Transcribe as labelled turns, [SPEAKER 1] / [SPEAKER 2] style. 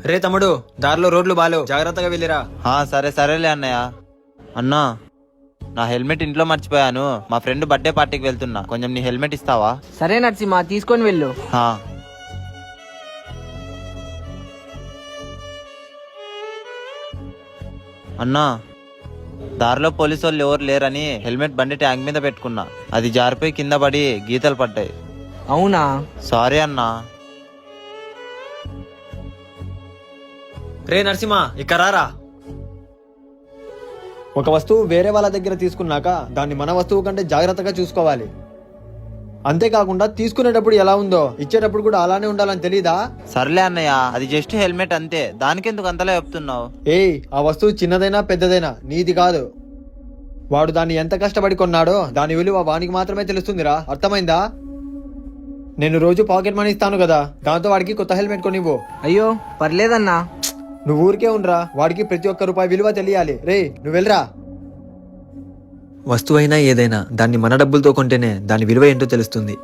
[SPEAKER 1] రే తమ్ముడు, దారిలో రోడ్లు బాలేవు, జాగ్రత్తగా వెళ్ళిరా.
[SPEAKER 2] సరే సరేలే అన్నయ్య. అన్నా, నా హెల్మెట్ ఇంట్లో మర్చిపోయాను. మా ఫ్రెండ్ బర్త్డే పార్టీకి వెళ్తున్నా, కొంచెం నీ హెల్మెట్ ఇస్తావా?
[SPEAKER 3] సరే నరసింహ, తీసుకొని వెళ్ళు.
[SPEAKER 2] అన్నా, దారిలో పోలీసు వాళ్ళు ఎవరు లేరని హెల్మెట్ బండి ట్యాంక్ మీద పెట్టుకున్నా. అది జారిపోయి కింద పడి గీతలు పడ్డాయి.
[SPEAKER 3] అవునా?
[SPEAKER 2] సారీ అన్నా.
[SPEAKER 1] రే నరసింహ, ఇక్కడ రారా. ఒక వస్తువు వేరే వాళ్ళ దగ్గర తీసుకున్నాక దాన్ని మన వస్తువు కంటే జాగ్రత్తగా చూసుకోవాలి. అంతేకాకుండా తీసుకునేటప్పుడు ఎలా ఉందో ఇచ్చేటప్పుడు కూడా అలానే ఉండాలని తెలీదా?
[SPEAKER 2] సర్లే అన్నయ్య, అది జస్ట్ హెల్మెట్ అంతే, దానికెందుకు అంతలా చెప్తున్నావు?
[SPEAKER 1] ఆ వస్తువు చిన్నదైనా పెద్దదైనా నీది కాదు. వాడు దాన్ని ఎంత కష్టపడి కొన్నాడో దాని విలువ వానికి మాత్రమే తెలుస్తుందిరా, అర్థమైందా? నేను రోజు పాకెట్ మనీ ఇస్తాను కదా, దాంతో వాడికి కొత్త హెల్మెట్ కొనివ్వు.
[SPEAKER 3] అయ్యో పర్లేదన్నా.
[SPEAKER 1] నువ్వు ఊరికే ఉండరా, వాడికి ప్రతి ఒక్క రూపాయి విలువ తెలియాలి. రే నువ్వు వెళ్ళరా. వస్తువైనా ఏదైనా దాన్ని మన డబ్బులతో కొంటేనే దాని విలువ ఏంటో తెలుస్తుంది.